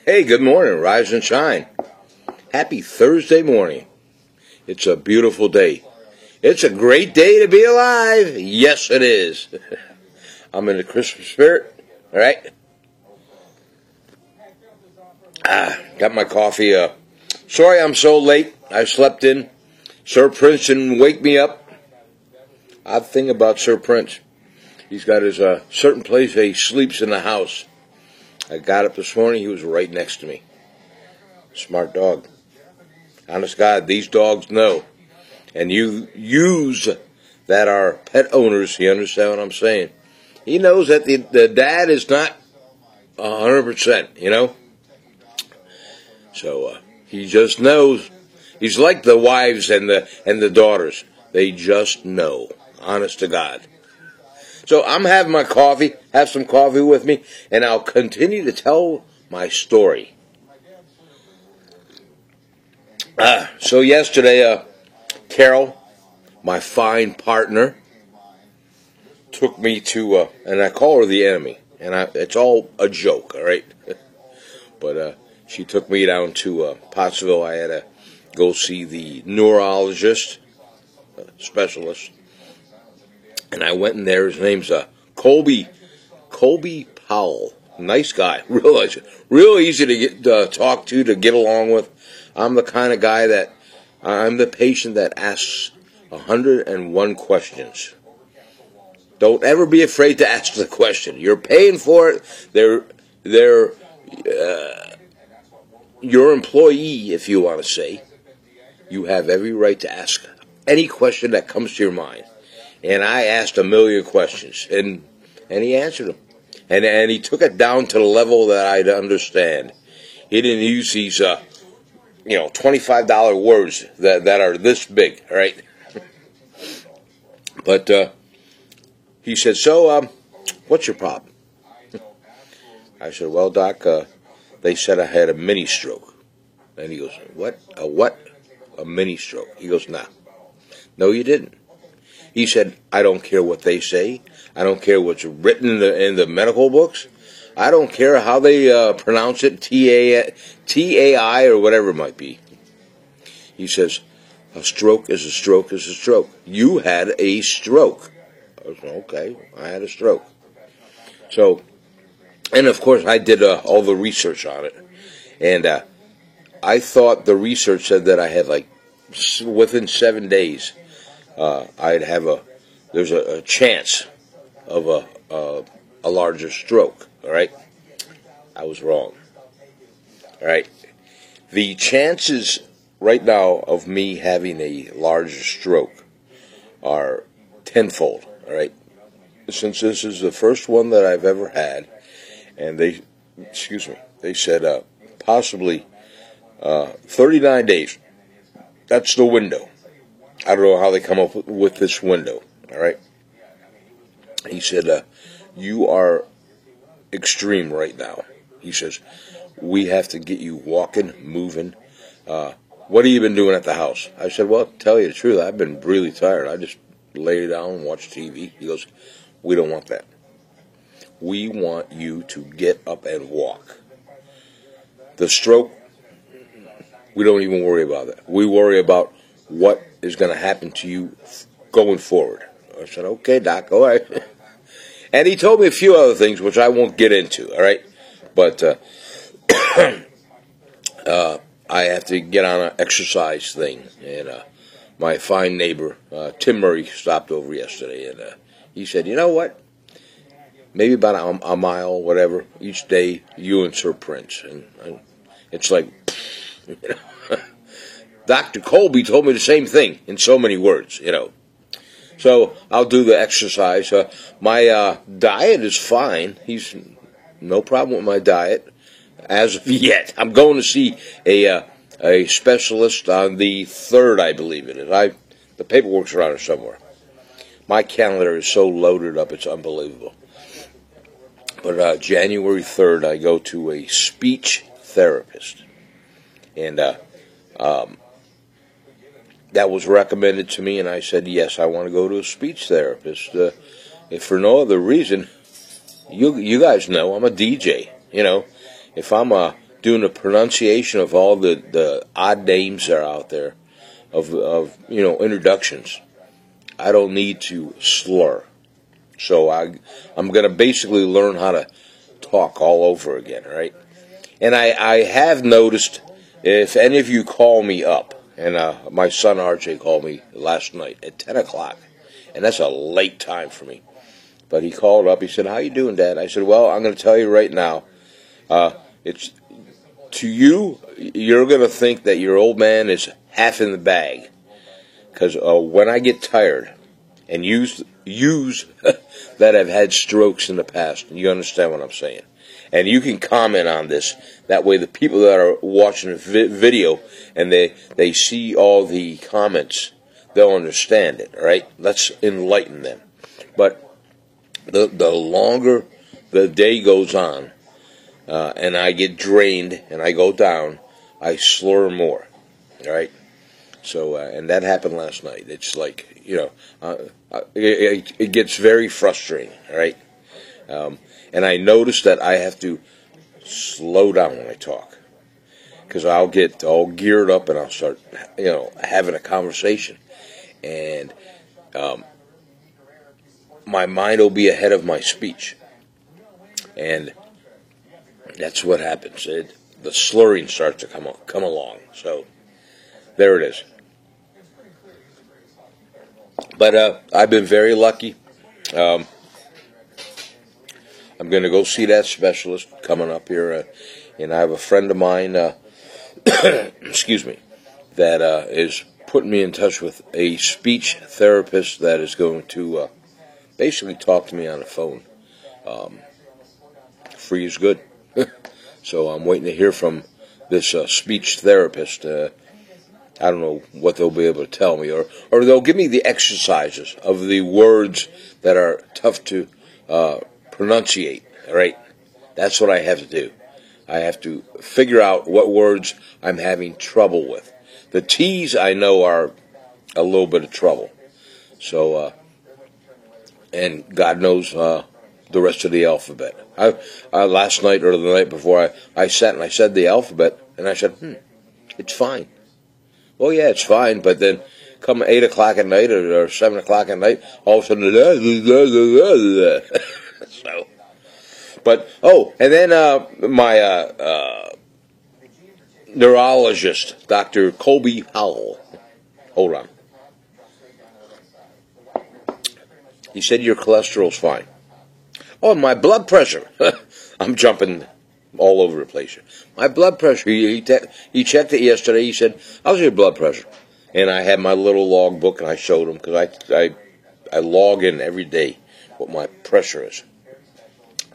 Hey, good morning, rise and shine. Happy Thursday morning. It's a beautiful day. It's a great day to be alive. Yes, it is. I'm in the Christmas spirit. All right. Got my coffee. Sorry I'm so late. I slept in. Sir Prince didn't wake me up. Odd thing about Sir Prince. He's got his certain place he sleeps in the house. I got up this morning, he was right next to me. Smart dog. Honest God, these dogs know. And you use that are pet owners, you understand what I'm saying? He knows that the dad is not 100%, you know? So he just knows. He's like the wives and the daughters. They just know. Honest to God. So I'm having my coffee, have some coffee with me, and I'll continue to tell my story. So yesterday, Carol, my fine partner, took me to, and I call her the enemy, and it's all a joke, all right? But she took me down to Pottsville. I had to go see the neurologist, specialist. And I went in there. His name's Colby Powell. Nice guy. Real easy to get talk to get along with. I'm the kind of guy that I'm the patient that asks 101 questions. Don't ever be afraid to ask the question. You're paying for it. They're your employee, if you want to say. You have every right to ask any question that comes to your mind. And I asked a million questions, and he answered them. And he took it down to the level that I'd understand. He didn't use these, $25 words that are this big, right? But he said, so, what's your problem? I said, well, Doc, they said I had a mini stroke. And he goes, what? A what? A mini stroke. He goes, nah. No, you didn't. He said, I don't care what they say. I don't care what's written in the medical books. I don't care how they pronounce it, TAI or whatever it might be. He says, a stroke is a stroke is a stroke. You had a stroke. I said, okay, I had a stroke. So, and of course I did all the research on it. And I thought the research said that I had within 7 days, I'd have there's a chance of a larger stroke, all right? I was wrong, all right? The chances right now of me having a larger stroke are tenfold, all right? Since this is the first one that I've ever had, and they said possibly 39 days. That's the window. I don't know how they come up with this window, all right? He said, you are extreme right now. He says, we have to get you walking, moving. What have you been doing at the house? I said, well, to tell you the truth, I've been really tired. I just lay down and watch TV. He goes, we don't want that. We want you to get up and walk. The stroke, we don't even worry about that. We worry about what is going to happen to you going forward. I said, okay, Doc, all right. And he told me a few other things, which I won't get into, all right? But I have to get on an exercise thing. And my fine neighbor, Tim Murray, stopped over yesterday. And he said, you know what? Maybe about a mile, whatever, each day, you and Sir Prince. And it's like, you know. Dr. Colby told me the same thing in so many words, you know. So I'll do the exercise. My diet is fine. He's no problem with my diet as of yet. I'm going to see a specialist on the 3rd, I believe it is. The paperwork's around here somewhere. My calendar is so loaded up, it's unbelievable. But January 3rd, I go to a speech therapist. And that was recommended to me, and I said, yes, I want to go to a speech therapist. If for no other reason, you guys know I'm a DJ. You know, if I'm doing the pronunciation of all the odd names that are out there of introductions. I don't need to slur. So I'm going to basically learn how to talk all over again, right? And I have noticed, if any of you call me up, and my son RJ called me last night at 10 o'clock, and that's a late time for me. But he called up, he said, "How you doing, Dad?" I said, "Well, I'm going to tell you right now, it's to you, you're going to think that your old man is half in the bag. Because when I get tired, and use that I've had strokes in the past, and you understand what I'm saying. And you can comment on this. That way the people that are watching the video and they see all the comments, they'll understand it, all right? Let's enlighten them. But the longer the day goes on, and I get drained and I go down, I slur more, all right? So, and that happened last night. It's like, it gets very frustrating, all right? And I notice that I have to slow down when I talk, because I'll get all geared up and I'll start, having a conversation, and my mind will be ahead of my speech, and that's what happens. The slurring starts to come along. So there it is. But I've been very lucky. I'm going to go see that specialist coming up here, and I have a friend of mine, excuse me, that is putting me in touch with a speech therapist that is going to basically talk to me on the phone. Free is good. So I'm waiting to hear from this speech therapist. I don't know what they'll be able to tell me, or they'll give me the exercises of the words that are tough to pronunciate, all right? That's what I have to do. I have to figure out what words I'm having trouble with. The T's I know are a little bit of trouble. So, and God knows the rest of the alphabet. Last night or the night before, I sat and I said the alphabet, and I said, it's fine. Well, yeah, it's fine, but then come 8 o'clock at night or 7 o'clock at night, all of a sudden, so, but, and then my neurologist, Dr. Colby Howell, hold on. He said your cholesterol's fine. Oh, my blood pressure. I'm jumping all over the place here. My blood pressure, he checked it yesterday. He said, "How's your blood pressure?" And I had my little log book, and I showed him, because I log in every day what my pressure is.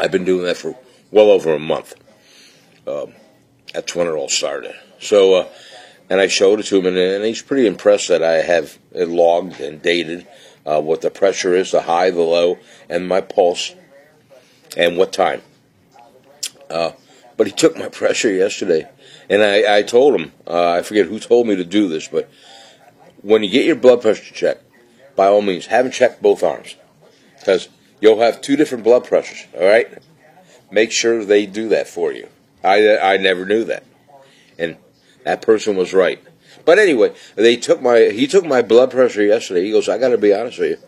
I've been doing that for well over a month. That's when it all started. So, and I showed it to him, and he's pretty impressed that I have it logged and dated what the pressure is, the high, the low, and my pulse, and what time. But he took my pressure yesterday, and I told him, I forget who told me to do this, but when you get your blood pressure checked, by all means, have him check both arms, because you'll have two different blood pressures, all right? Make sure they do that for you. I never knew that, and that person was right. But anyway, he took my blood pressure yesterday. He goes, "I got to be honest with you,